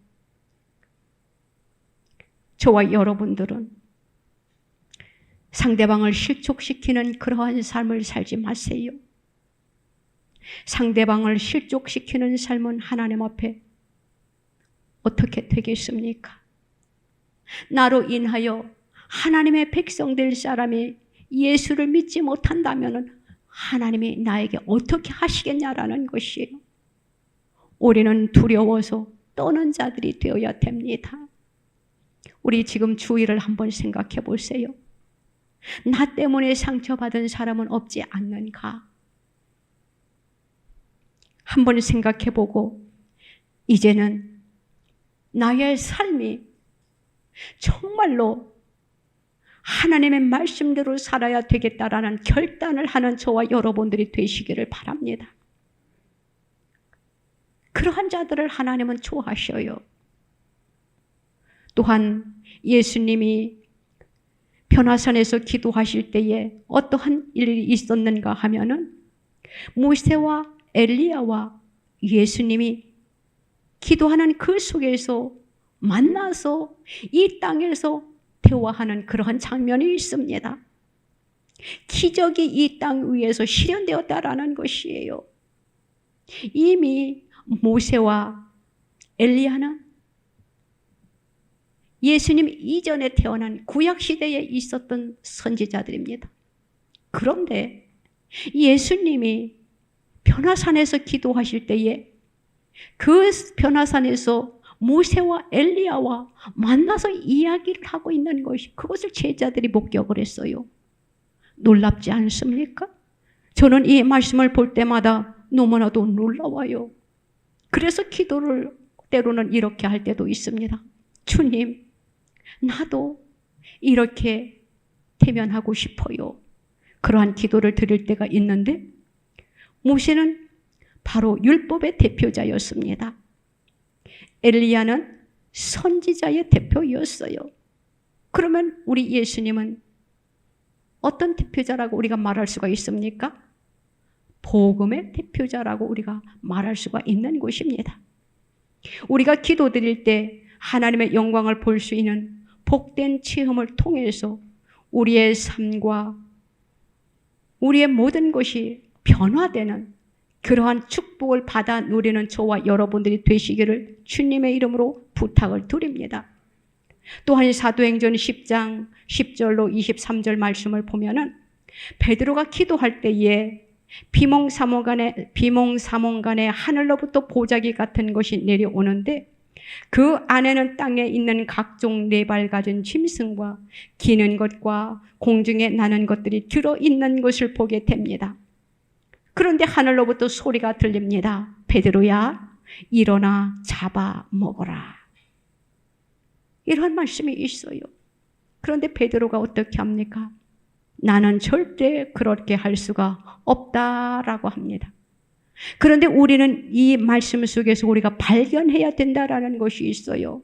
저와 여러분들은 상대방을 실족시키는 그러한 삶을 살지 마세요. 상대방을 실족시키는 삶은 하나님 앞에 어떻게 되겠습니까? 나로 인하여 하나님의 백성 될 사람이 예수를 믿지 못한다면 하나님이 나에게 어떻게 하시겠냐라는 것이에요. 우리는 두려워서 떠는 자들이 되어야 됩니다. 우리 지금 주위를 한번 생각해 보세요. 나 때문에 상처받은 사람은 없지 않는가? 한번 생각해 보고 이제는 나의 삶이 정말로 하나님의 말씀대로 살아야 되겠다라는 결단을 하는 저와 여러분들이 되시기를 바랍니다. 그러한 자들을 하나님은 좋아하셔요. 또한 예수님이 변화산에서 기도하실 때에 어떠한 일이 있었는가 하면은 모세와 엘리야와 예수님이 기도하는 그 속에서 만나서 이 땅에서 대화하는 그러한 장면이 있습니다. 기적이 이 땅 위에서 실현되었다라는 것이에요. 이미 모세와 엘리야는 예수님 이전에 태어난 구약시대에 있었던 선지자들입니다. 그런데 예수님이 변화산에서 기도하실 때에 그 변화산에서 모세와 엘리야와 만나서 이야기를 하고 있는 것이 그것을 제자들이 목격을 했어요. 놀랍지 않습니까? 저는 이 말씀을 볼 때마다 너무나도 놀라워요. 그래서 기도를 때로는 이렇게 할 때도 있습니다. 주님, 나도 이렇게 대면하고 싶어요. 그러한 기도를 드릴 때가 있는데 모세는 바로 율법의 대표자였습니다. 엘리야는 선지자의 대표였어요. 그러면 우리 예수님은 어떤 대표자라고 우리가 말할 수가 있습니까? 복음의 대표자라고 우리가 말할 수가 있는 것입니다. 우리가 기도드릴 때 하나님의 영광을 볼 수 있는 복된 체험을 통해서 우리의 삶과 우리의 모든 것이 변화되는 그러한 축복을 받아 누리는 저와 여러분들이 되시기를 주님의 이름으로 부탁을 드립니다. 또한 사도행전 10장 10절로 23절 말씀을 보면은 베드로가 기도할 때에 비몽사몽간에 하늘로부터 보자기 같은 것이 내려오는데 그 안에는 땅에 있는 각종 네 발 가진 짐승과 기는 것과 공중에 나는 것들이 들어있는 것을 보게 됩니다. 그런데 하늘로부터 소리가 들립니다. 베드로야, 일어나 잡아 먹어라. 이런 말씀이 있어요. 그런데 베드로가 어떻게 합니까? 나는 절대 그렇게 할 수가 없다라고 합니다. 그런데 우리는 이 말씀 속에서 우리가 발견해야 된다라는 것이 있어요.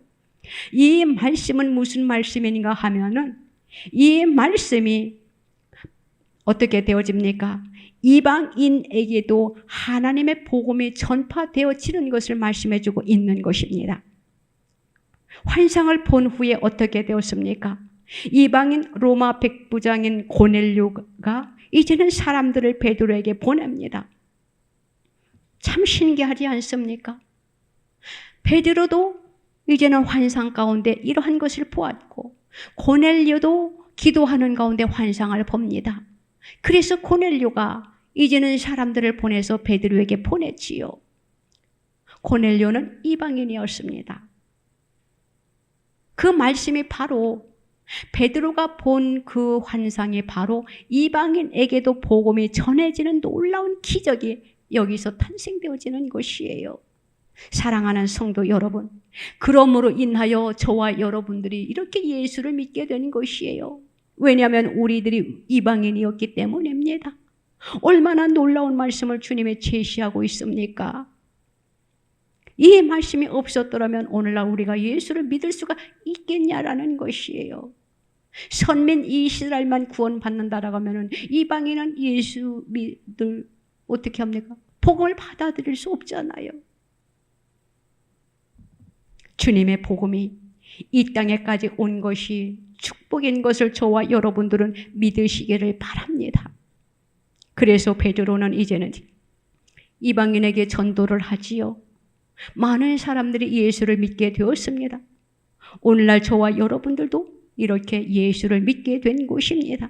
이 말씀은 무슨 말씀인가 하면은 이 말씀이 어떻게 되어집니까? 이방인에게도 하나님의 복음이 전파되어지는 것을 말씀해주고 있는 것입니다. 환상을 본 후에 어떻게 되었습니까? 이방인 로마 백부장인 고넬료가 이제는 사람들을 베드로에게 보냅니다. 참 신기하지 않습니까? 베드로도 이제는 환상 가운데 이러한 것을 보았고 고넬료도 기도하는 가운데 환상을 봅니다. 그래서 고넬료가 이제는 사람들을 보내서 베드로에게 보냈지요. 고넬료는 이방인이었습니다. 그 말씀이 바로 베드로가 본 그 환상이 바로 이방인에게도 복음이 전해지는 놀라운 기적이 여기서 탄생되어지는 것이에요. 사랑하는 성도 여러분, 그러므로 인하여 저와 여러분들이 이렇게 예수를 믿게 된 것이에요. 왜냐하면 우리들이 이방인이었기 때문입니다. 얼마나 놀라운 말씀을 주님이 제시하고 있습니까? 이 말씀이 없었더라면 오늘날 우리가 예수를 믿을 수가 있겠냐라는 것이에요. 선민 이스라엘만 구원받는다라고 하면 이방인은 예수 믿을 어떻게 합니까? 복음을 받아들일 수 없잖아요. 주님의 복음이 이 땅에까지 온 것이 축복인 것을 저와 여러분들은 믿으시기를 바랍니다. 그래서 베드로는 이제는 이방인에게 전도를 하지요. 많은 사람들이 예수를 믿게 되었습니다. 오늘날 저와 여러분들도 이렇게 예수를 믿게 된 것입니다.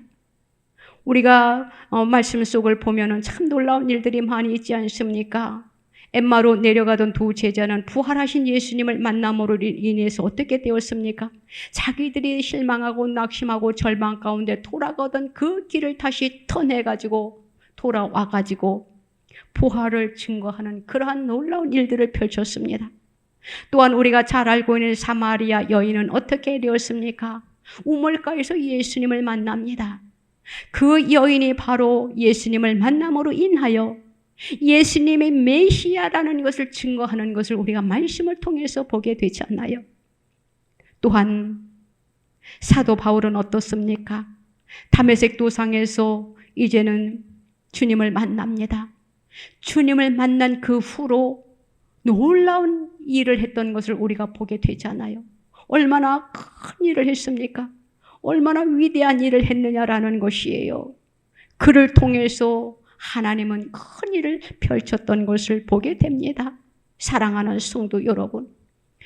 우리가 말씀 속을 보면 참 놀라운 일들이 많이 있지 않습니까? 엠마로 내려가던 두 제자는 부활하신 예수님을 만남으로 인해서 어떻게 되었습니까? 자기들이 실망하고 낙심하고 절망 가운데 돌아가던 그 길을 다시 터내가지고 돌아와가지고 부활을 증거하는 그러한 놀라운 일들을 펼쳤습니다. 또한 우리가 잘 알고 있는 사마리아 여인은 어떻게 되었습니까? 우물가에서 예수님을 만납니다. 그 여인이 바로 예수님을 만남으로 인하여 예수님의 메시아라는 것을 증거하는 것을 우리가 말씀을 통해서 보게 되지 않나요? 또한 사도 바울은 어떻습니까? 다메섹 도상에서 이제는 주님을 만납니다. 주님을 만난 그 후로 놀라운 일을 했던 것을 우리가 보게 되잖아요. 얼마나 큰 일을 했습니까? 얼마나 위대한 일을 했느냐라는 것이에요. 그를 통해서 하나님은 큰 일을 펼쳤던 것을 보게 됩니다. 사랑하는 성도 여러분,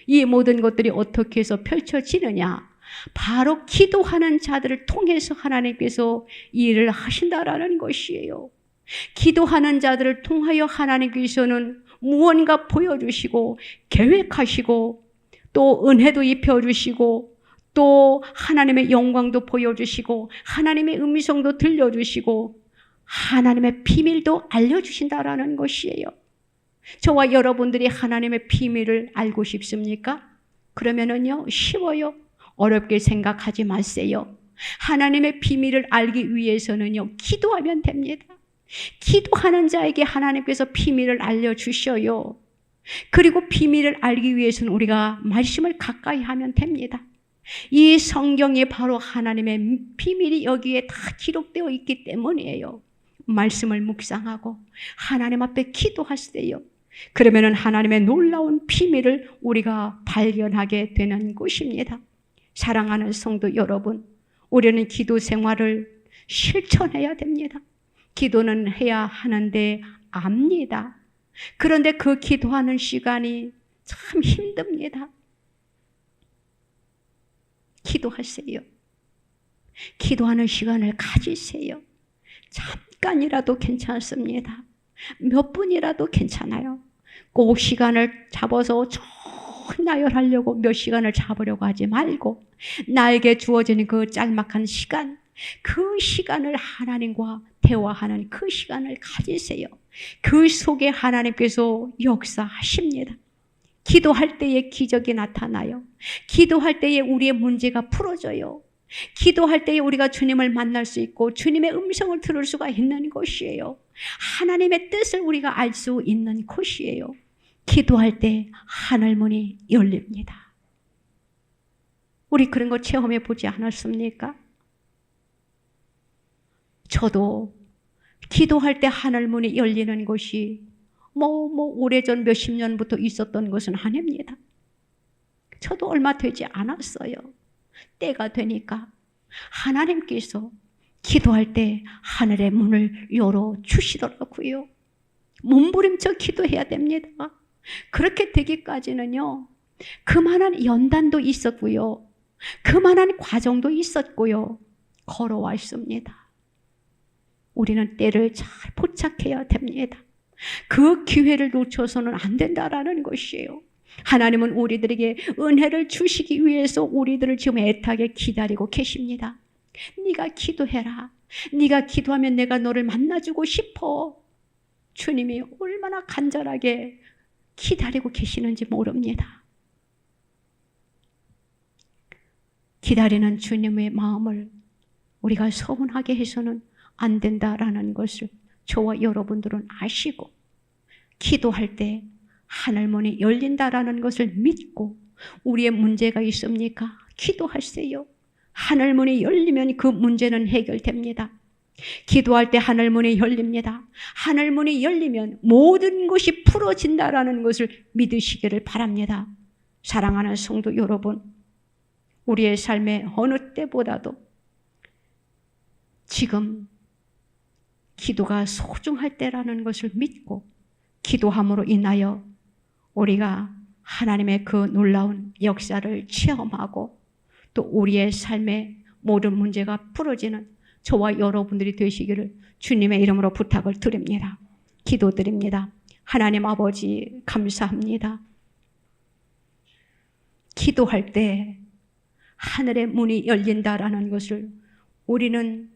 이 모든 것들이 어떻게 해서 펼쳐지느냐? 바로 기도하는 자들을 통해서 하나님께서 일을 하신다라는 것이에요. 기도하는 자들을 통하여 하나님께서는 무언가 보여주시고 계획하시고 또 은혜도 입혀주시고 또 하나님의 영광도 보여주시고 하나님의 음성도 들려주시고 하나님의 비밀도 알려주신다라는 것이에요. 저와 여러분들이 하나님의 비밀을 알고 싶습니까? 그러면은요, 쉬워요. 어렵게 생각하지 마세요. 하나님의 비밀을 알기 위해서는요, 기도하면 됩니다. 기도하는 자에게 하나님께서 비밀을 알려주셔요. 그리고 비밀을 알기 위해서는 우리가 말씀을 가까이 하면 됩니다. 이 성경이 바로 하나님의 비밀이 여기에 다 기록되어 있기 때문이에요. 말씀을 묵상하고 하나님 앞에 기도하세요. 그러면 하나님의 놀라운 비밀을 우리가 발견하게 되는 것입니다. 사랑하는 성도 여러분, 우리는 기도 생활을 실천해야 됩니다. 기도는 해야 하는데 압니다. 그런데 그 기도하는 시간이 참 힘듭니다. 기도하세요. 기도하는 시간을 가지세요. 잠깐이라도 괜찮습니다. 몇 분이라도 괜찮아요. 꼭 시간을 잡아서 나열하려고 몇 시간을 잡으려고 하지 말고 나에게 주어지는 그 짤막한 시간, 그 시간을 하나님과 대화하는 그 시간을 가지세요. 그 속에 하나님께서 역사하십니다. 기도할 때에 기적이 나타나요. 기도할 때에 우리의 문제가 풀어져요. 기도할 때에 우리가 주님을 만날 수 있고 주님의 음성을 들을 수가 있는 것이에요. 하나님의 뜻을 우리가 알 수 있는 것이에요. 기도할 때 하늘문이 열립니다. 우리 그런 거 체험해 보지 않았습니까? 저도 기도할 때 하늘문이 열리는 것이 오래전 몇십 년부터 있었던 것은 아닙니다. 저도 얼마 되지 않았어요. 때가 되니까 하나님께서 기도할 때 하늘의 문을 열어주시더라고요. 몸부림쳐 기도해야 됩니다. 그렇게 되기까지는요, 그만한 연단도 있었고요, 그만한 과정도 있었고요, 걸어왔습니다. 우리는 때를 잘 포착해야 됩니다. 그 기회를 놓쳐서는 안 된다라는 것이에요. 하나님은 우리들에게 은혜를 주시기 위해서 우리들을 지금 애타게 기다리고 계십니다. 네가 기도해라. 네가 기도하면 내가 너를 만나주고 싶어. 주님이 얼마나 간절하게 기다리고 계시는지 모릅니다. 기다리는 주님의 마음을 우리가 서운하게 해서는 안 된다라는 것을 저와 여러분들은 아시고, 기도할 때 하늘문이 열린다라는 것을 믿고, 우리의 문제가 있습니까? 기도하세요. 하늘문이 열리면 그 문제는 해결됩니다. 기도할 때 하늘문이 열립니다. 하늘문이 열리면 모든 것이 풀어진다라는 것을 믿으시기를 바랍니다. 사랑하는 성도 여러분, 우리의 삶의 어느 때보다도 지금 기도가 소중할 때라는 것을 믿고, 기도함으로 인하여 우리가 하나님의 그 놀라운 역사를 체험하고, 또 우리의 삶의 모든 문제가 풀어지는 저와 여러분들이 되시기를 주님의 이름으로 부탁을 드립니다. 기도드립니다. 하나님 아버지, 감사합니다. 기도할 때 하늘의 문이 열린다라는 것을 우리는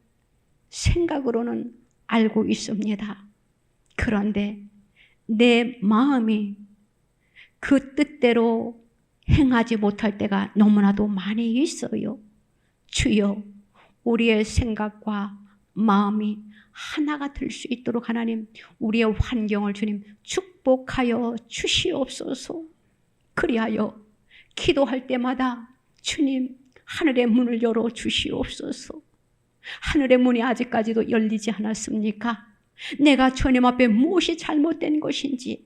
생각으로는 알고 있습니다. 그런데 내 마음이 그 뜻대로 행하지 못할 때가 너무나도 많이 있어요. 주여, 우리의 생각과 마음이 하나가 될 수 있도록 하나님, 우리의 환경을 주님 축복하여 주시옵소서. 그리하여 기도할 때마다 주님 하늘의 문을 열어 주시옵소서. 하늘의 문이 아직까지도 열리지 않았습니까? 내가 주님 앞에 무엇이 잘못된 것인지,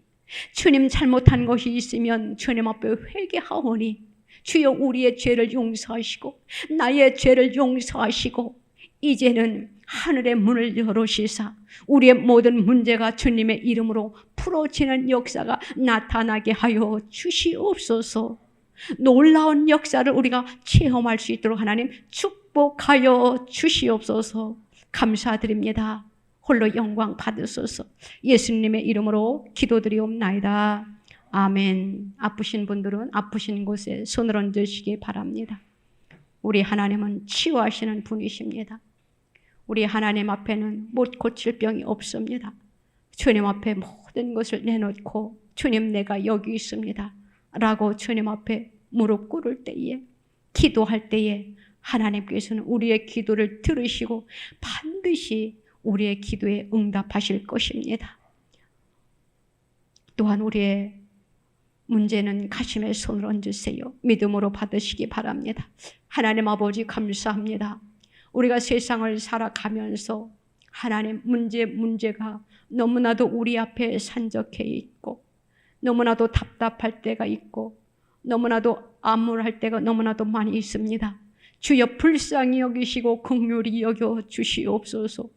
주님 잘못한 것이 있으면 주님 앞에 회개하오니 주여 우리의 죄를 용서하시고 나의 죄를 용서하시고 이제는 하늘의 문을 열어주시사 우리의 모든 문제가 주님의 이름으로 풀어지는 역사가 나타나게 하여 주시옵소서. 놀라운 역사를 우리가 체험할 수 있도록 하나님 축복하여 주시옵소서. 감사드립니다. 홀로 영광 받으소서. 예수님의 이름으로 기도드리옵나이다. 아멘. 아프신 분들은 아프신 곳에 손을 얹으시기 바랍니다. 우리 하나님은 치유하시는 분이십니다. 우리 하나님 앞에는 못 고칠 병이 없습니다. 주님 앞에 모든 것을 내놓고 주님 내가 여기 있습니다 라고 주님 앞에 무릎 꿇을 때에, 기도할 때에 하나님께서는 우리의 기도를 들으시고 반드시 우리의 기도에 응답하실 것입니다. 또한 우리의 문제는 가슴에 손을 얹으세요. 믿음으로 받으시기 바랍니다. 하나님 아버지 감사합니다. 우리가 세상을 살아가면서 하나님 문제가 너무나도 우리 앞에 산적해 있고, 너무나도 답답할 때가 있고, 너무나도 암울할 때가 너무나도 많이 있습니다. 주여 불쌍히 여기시고 긍휼히 여겨 주시옵소서.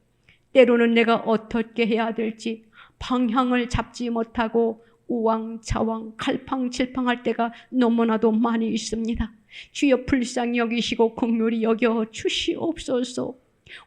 때로는 내가 어떻게 해야 될지 방향을 잡지 못하고 우왕좌왕 갈팡질팡할 때가 너무나도 많이 있습니다. 주여 불쌍히 여기시고 긍휼히 여겨 주시옵소서.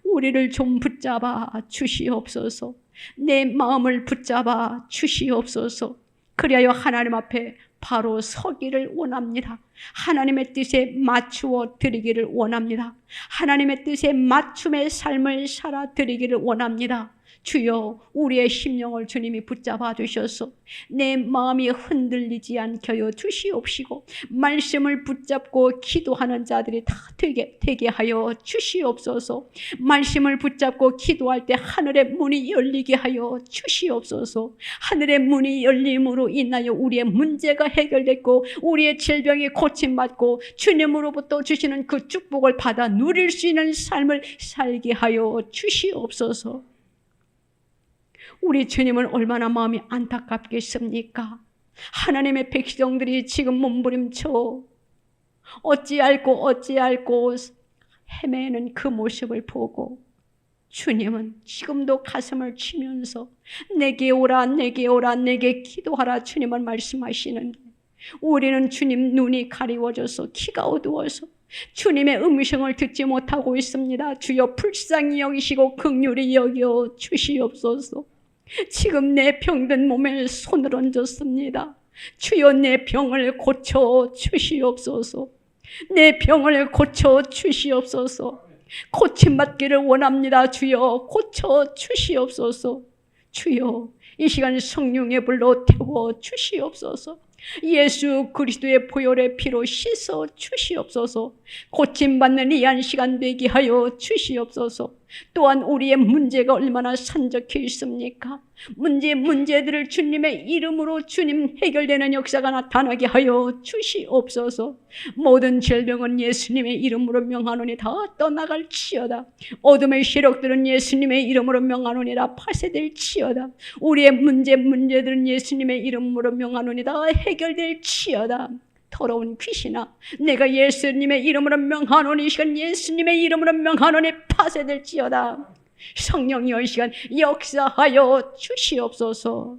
우리를 좀 붙잡아 주시옵소서. 내 마음을 붙잡아 주시옵소서. 그리하여 하나님 앞에 바로 서기를 원합니다. 하나님의 뜻에 맞추어 드리기를 원합니다. 하나님의 뜻에 맞춤의 삶을 살아 드리기를 원합니다. 주여 우리의 심령을 주님이 붙잡아 주셔서 내 마음이 흔들리지 않게 하여 주시옵시고, 말씀을 붙잡고 기도하는 자들이 다 되게 하여 주시옵소서. 말씀을 붙잡고 기도할 때 하늘의 문이 열리게 하여 주시옵소서. 하늘의 문이 열림으로 인하여 우리의 문제가 해결됐고 우리의 질병이 고침받고 주님으로부터 주시는 그 축복을 받아 누릴 수 있는 삶을 살게 하여 주시옵소서. 우리 주님은 얼마나 마음이 안타깝겠습니까? 하나님의 백성들이 지금 몸부림쳐 어찌할꼬 헤매는 그 모습을 보고 주님은 지금도 가슴을 치면서 내게 오라, 내게 오라, 내게 기도하라 주님은 말씀하시는데 우리는 주님 눈이 가리워져서 귀가 어두워서 주님의 음성을 듣지 못하고 있습니다. 주여 불쌍히 여기시고 긍휼히 여겨 주시옵소서. 지금 내 병든 몸에 손을 얹었습니다. 주여 내 병을 고쳐 주시옵소서. 내 병을 고쳐 주시옵소서. 고침받기를 원합니다. 주여 고쳐 주시옵소서. 주여 이 시간 성령의 불로 태워 주시옵소서. 예수 그리스도의 보혈의 피로 씻어 주시옵소서. 고침받는 이 한 시간 되게 하여 주시옵소서. 또한 우리의 문제가 얼마나 산적해 있습니까? 문제들을 주님의 이름으로 주님 해결되는 역사가 나타나게 하여 주시옵소서. 모든 질병은 예수님의 이름으로 명하노니 다 떠나갈지어다. 어둠의 세력들은 예수님의 이름으로 명하노니 다 파쇄될지어다. 우리의 문제들은 예수님의 이름으로 명하노니 다 해결될지어다. 더러운 귀신아, 내가 예수님의 이름으로 명하노니 이 시간 예수님의 이름으로 명하노니 파쇄될지어다. 성령이여 이 시간 역사하여 주시옵소서.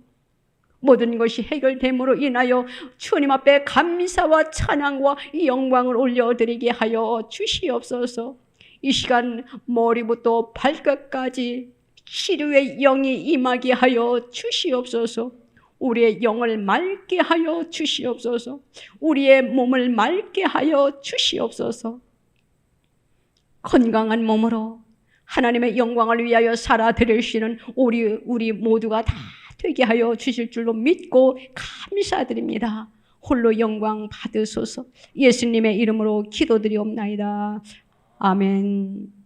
모든 것이 해결됨으로 인하여 주님 앞에 감사와 찬양과 영광을 올려드리게 하여 주시옵소서. 이 시간 머리부터 발끝까지 치료의 영이 임하게 하여 주시옵소서. 우리의 영을 맑게 하여 주시옵소서. 우리의 몸을 맑게 하여 주시옵소서. 건강한 몸으로 하나님의 영광을 위하여 살아드리시는 우리 모두가 다 되게 하여 주실 줄로 믿고 감사드립니다. 홀로 영광 받으소서. 예수님의 이름으로 기도드리옵나이다. 아멘.